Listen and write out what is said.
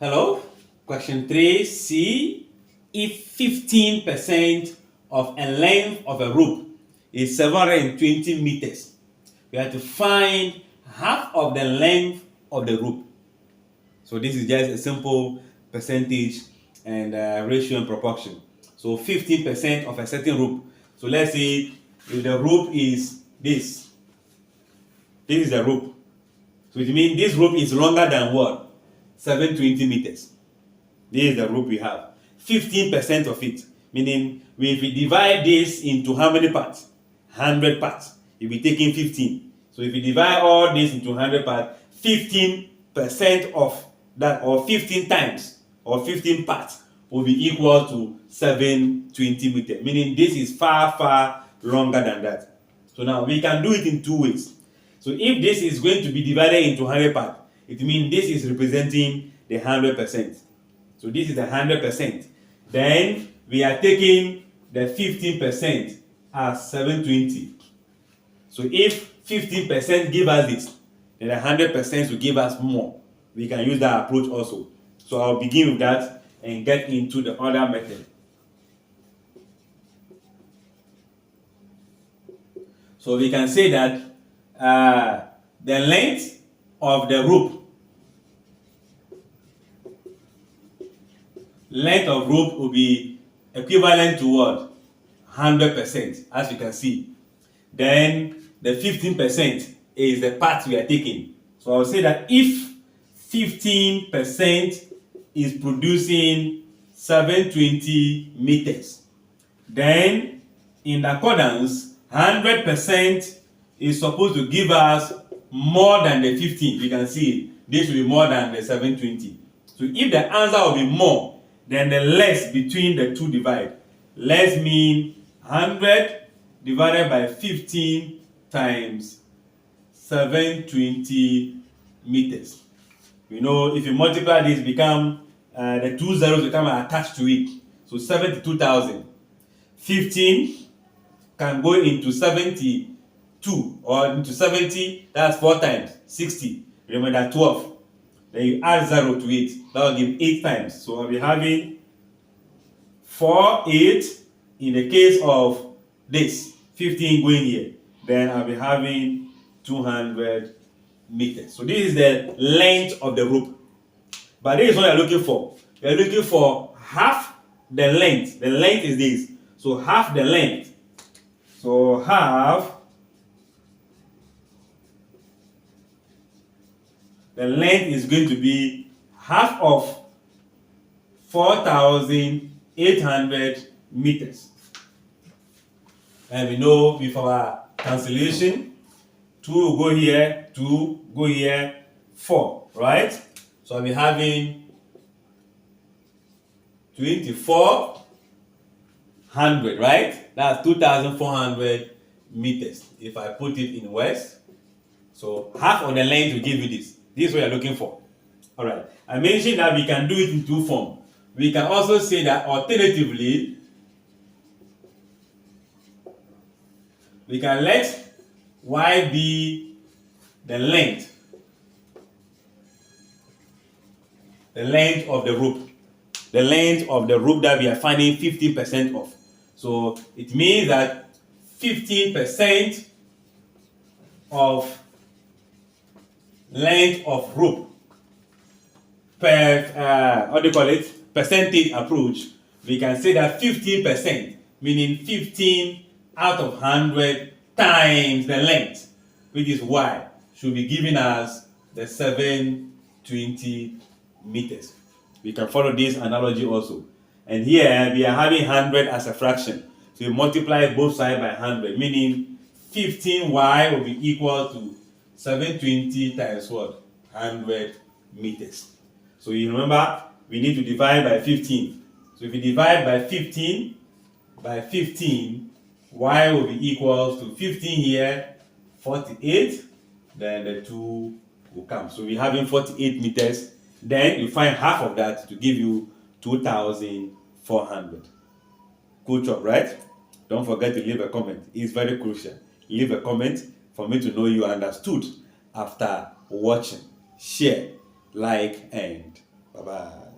Hello? Question 3C. If 15% of a length of a rope is 720 meters, we have to find half of the length of the rope. So this is just a simple percentage and ratio and proportion. So 15% of a certain rope. So let's say if the rope is this is the rope. So it means this rope is longer than what? 720 meters. This is the rope we have. 15% of it, meaning if we divide this into how many parts? 100 parts. You'll be taking 15. So if we divide all this into 100 parts, 15% of that, or 15 times, or 15 parts, will be equal to 720 meters. Meaning this is far, far longer than that. So now we can do it in two ways. So if this is going to be divided into 100 parts, it means this is representing the 100%. So this is the 100%. Then we are taking the 15% as 720. So if 15% give us this, then the 100% will give us more. We can use that approach also. So I'll begin with that and get into the other method. So we can say that the length of the rope will be equivalent to what? 100%, as you can see. Then the 15% is the part we are taking. So I'll say that if 15% is producing 720 meters, then in accordance, 100% is supposed to give us more than the 15. You can see this will be more than the 720. So if the answer will be more, then the less between the two divide. Less mean 100 divided by 15 times 720 meters. You know, if you multiply this, become the two zeros become attached to it. So 72,000. 15 can go into 72 or into 70. That's 4 times 60. Remember that 12. Then you add 0 to it. That will give 8 times. So I'll be having 4, 8 in the case of this. 15 going here. Then I'll be having 200 meters. So this is the length of the rope. But this is what you're looking for. You're looking for half the length. The length is this. So half the length. So half the length is going to be half of 4,800 meters. And we know with our cancellation, 2 will go here, 2 go here, 4, right? So I'll be having 2,400, right? That's 2,400 meters. If I put it in west, so half of the length will give you this. This is what you're looking for. All right. I mentioned that we can do it in two forms. We can also say that alternatively, we can let y be the length of the rope. The length of the rope that we are finding 15% of. So it means that 15% of length of rope per percentage approach, we can say that 15%, meaning 15 out of 100 times the length, which is y, should be giving us the 720 meters. We can follow this analogy also. And here we are having 100 as a fraction. So you multiply both sides by 100, meaning 15y will be equal to 720 times what? 100 meters. So you remember, we need to divide by 15. So if we divide by 15, y will be equal to 15 here, 48, then the 2 will come. So we're having 48 meters. Then you find half of that to give you 2,400. Cool job, right? Don't forget to leave a comment. It's very crucial. Leave a comment for me to know you understood after watching. Share, like, and Bye-bye.